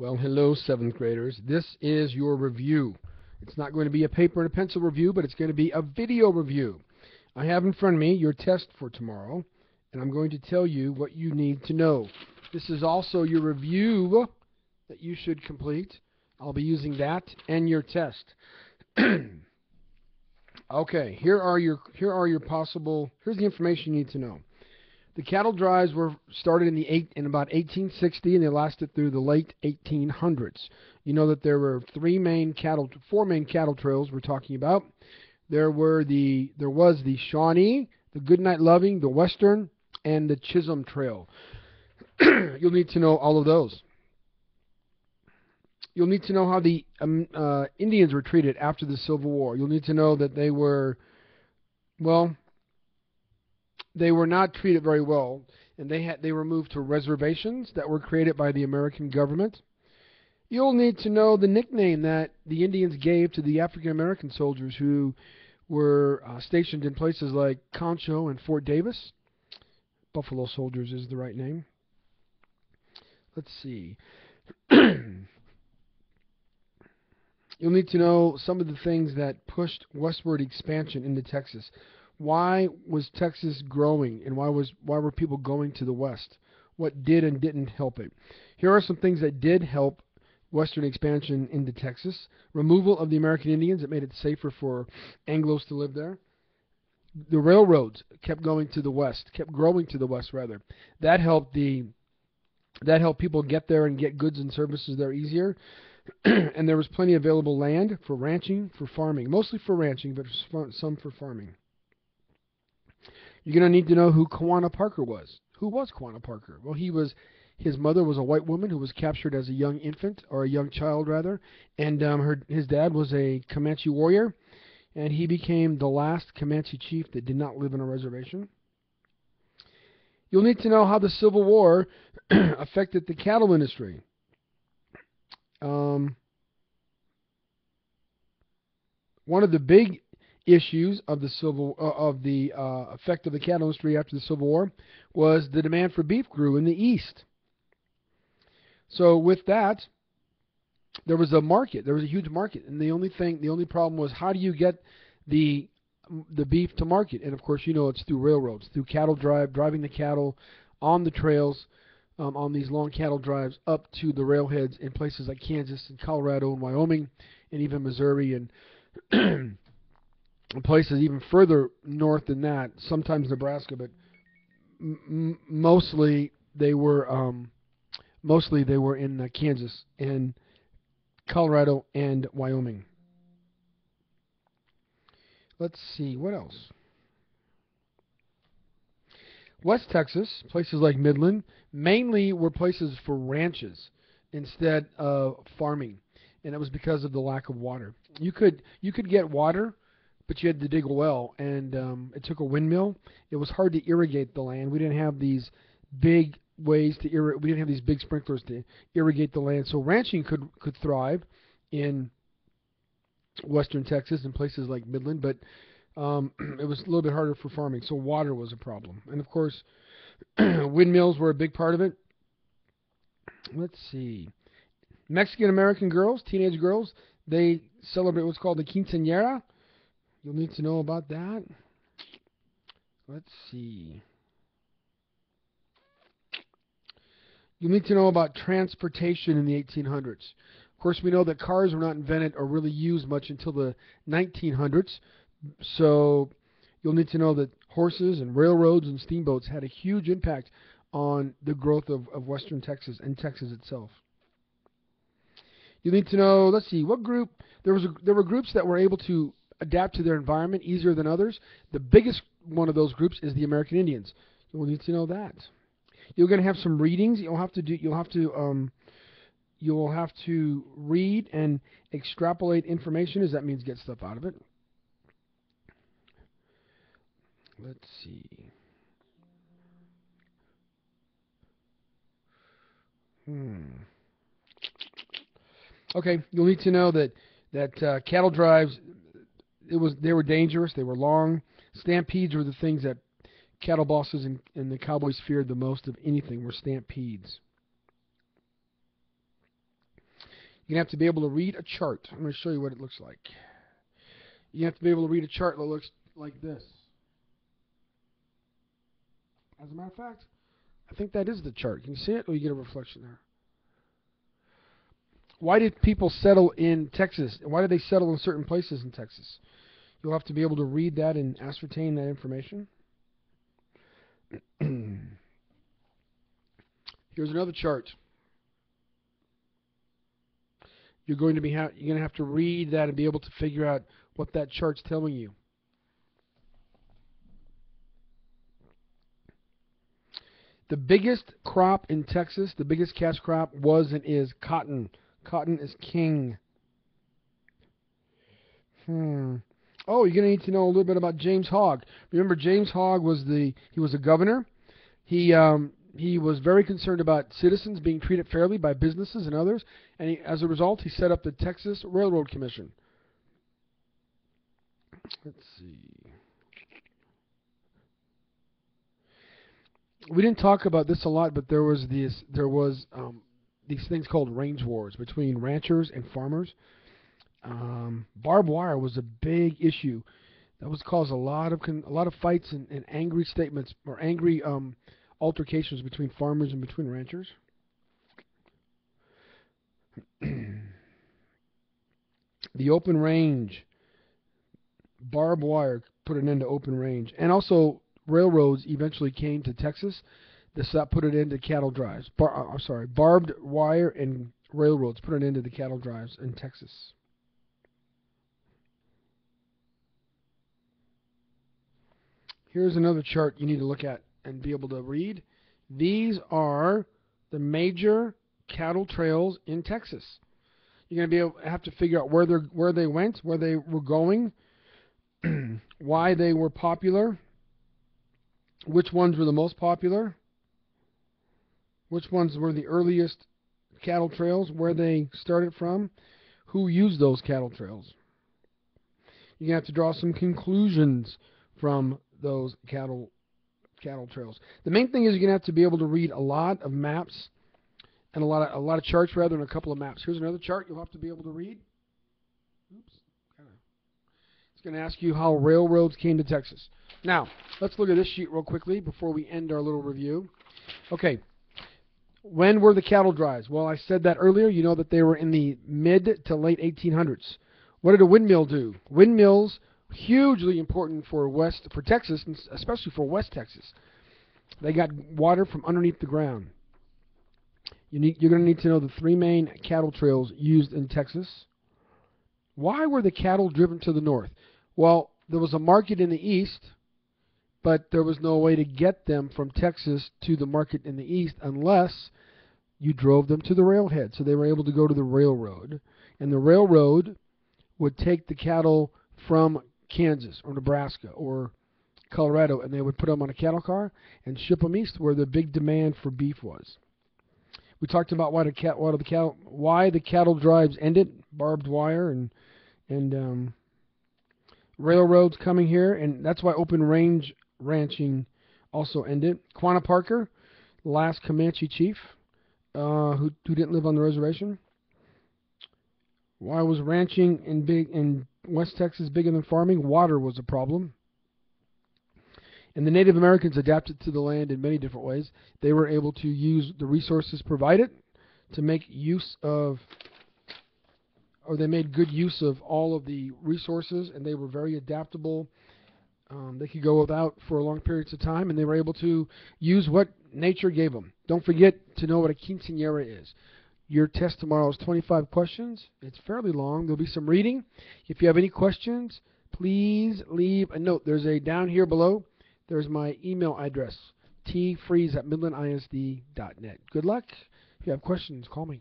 Well, hello, 7th graders. This is your review. It's not going to be a paper and a pencil review, but it's going to be a video review. I have in front of me your test for tomorrow, and I'm going to tell you what you need to know. This is also your review that you should complete. I'll be using that and your test. Okay, here's the information you need to know. The cattle drives were started in about 1860, and they lasted through the late 1800s. You know that there were four main cattle trails we're talking about. There was the Shawnee, the Goodnight Loving, the Western, and the Chisholm Trail. You'll need to know all of those. You'll need to know how the Indians were treated after the Civil War. You'll need to know that they were not treated very well, and they were moved to reservations that were created by the American government. You'll need to know the nickname that the Indians gave to the African American soldiers who were stationed in places like Concho and Fort Davis. Buffalo Soldiers is the right name. Let's see. You'll need to know some of the things that pushed westward expansion into Texas. Why was Texas growing, and why were people going to the west? What did and didn't help it? Here are some things that did help western expansion into Texas. Removal of the American Indians. It made it safer for Anglos to live there. The railroads kept growing to the west rather. That helped people get there and get goods and services there easier. And there was plenty of available land for ranching, for farming. Mostly for ranching, but some for farming. You're going to need to know who Quanah Parker was. Who was Quanah Parker? Well, his mother was a white woman who was captured as a young infant, or a young child rather, and his dad was a Comanche warrior, and he became the last Comanche chief that did not live on a reservation. You'll need to know how the Civil War affected the cattle industry. One of the big issues of the effect of the cattle industry after the Civil War was the demand for beef grew in the East. So with that, there was a market. There was a huge market, and the only problem was, how do you get the beef to market? And of course, you know, it's through railroads, through driving the cattle on the trails, on these long cattle drives up to the railheads in places like Kansas and Colorado and Wyoming and even Missouri and places even further north than that, sometimes Nebraska, but mostly they were in Kansas and Colorado and Wyoming. Let's see, what else? West Texas, places like Midland, mainly were places for ranches instead of farming, and it was because of the lack of water. You could get water, but you had to dig a well, and it took a windmill. It was hard to irrigate the land. We didn't have these big ways to irrigate. We didn't have these big sprinklers to irrigate the land. So ranching could thrive in western Texas and places like Midland, but it was a little bit harder for farming. So water was a problem, and of course, windmills were a big part of it. Let's see. Mexican American girls, teenage girls, they celebrate what's called the quinceañera. You'll need to know about that. Let's see. You'll need to know about transportation in the 1800s. Of course, we know that cars were not invented or really used much until the 1900s. So you'll need to know that horses and railroads and steamboats had a huge impact on the growth of western Texas and Texas itself. You need to know, let's see, what group, there were groups that were able to adapt to their environment easier than others. The biggest one of those groups is the American Indians. You'll need to know that. You're going to have some readings. You'll have to read and extrapolate information, as that means get stuff out of it. Let's see. Okay, you'll need to know that cattle drives, they were dangerous. They were long. Stampedes were the things that cattle bosses and the cowboys feared the most of anything, were stampedes. You're going to have to be able to read a chart. I'm going to show you what it looks like. You have to be able to read a chart that looks like this. As a matter of fact, I think that is the chart. Can you see it? Or you get a reflection there? Why did people settle in Texas? Why did they settle in certain places in Texas? You'll have to be able to read that and ascertain that information. Here's another chart. You're going to have to read that and be able to figure out what that chart's telling you. The biggest crop in Texas, the biggest cash crop was and is cotton. Cotton is king. Oh, you're going to need to know a little bit about James Hogg. Remember, James Hogg was a governor. He was very concerned about citizens being treated fairly by businesses and others, and as a result, he set up the Texas Railroad Commission. Let's see. We didn't talk about this a lot, but there was these things called range wars between ranchers and farmers. Barb wire was a big issue. That was caused a lot of fights and angry statements or angry altercations between farmers and between ranchers. The open range, barbed wire put an end to open range, and also railroads eventually came to Texas. That put it into cattle drives. Barbed wire and railroads put an end to the cattle drives in Texas. Here's another chart you need to look at and be able to read. These are the major cattle trails in Texas. You're going to have to figure out where they went, where they were going, why they were popular, which ones were the most popular, which ones were the earliest cattle trails, where they started from, who used those cattle trails. You're going to have to draw some conclusions from those cattle trails. The main thing is you're going to have to be able to read a lot of maps and a lot of charts rather than a couple of maps. Here's another chart you'll have to be able to read. Oops. It's going to ask you how railroads came to Texas. Now, let's look at this sheet real quickly before we end our little review. Okay. When were the cattle drives? Well, I said that earlier. You know that they were in the mid to late 1800s. What did a windmill do? Windmills, hugely important for Texas, and especially for West Texas. They got water from underneath the ground. You're going to need to know the three main cattle trails used in Texas. Why were the cattle driven to the north? Well, there was a market in the east, but there was no way to get them from Texas to the market in the east unless you drove them to the railhead. So they were able to go to the railroad, and the railroad would take the cattle from Kansas or Nebraska or Colorado, and they would put them on a cattle car and ship them east where the big demand for beef was. We talked about why the cattle drives ended, barbed wire and railroads coming here, and that's why open range ranching also ended. Quanah Parker, last Comanche chief who didn't live on the reservation. Why was ranching in West Texas bigger than farming? Water was a problem. And the Native Americans adapted to the land in many different ways. They were able to use the resources provided to make use of, or they made good use of all of the resources, and they were very adaptable. They could go without for long periods of time, and they were able to use what nature gave them. Don't forget to know what a quinceañera is. Your test tomorrow is 25 questions. It's fairly long. There'll be some reading. If you have any questions, please leave a note. Down here below, there's my email address, tfreeze@midlandisd.net. Good luck. If you have questions, call me.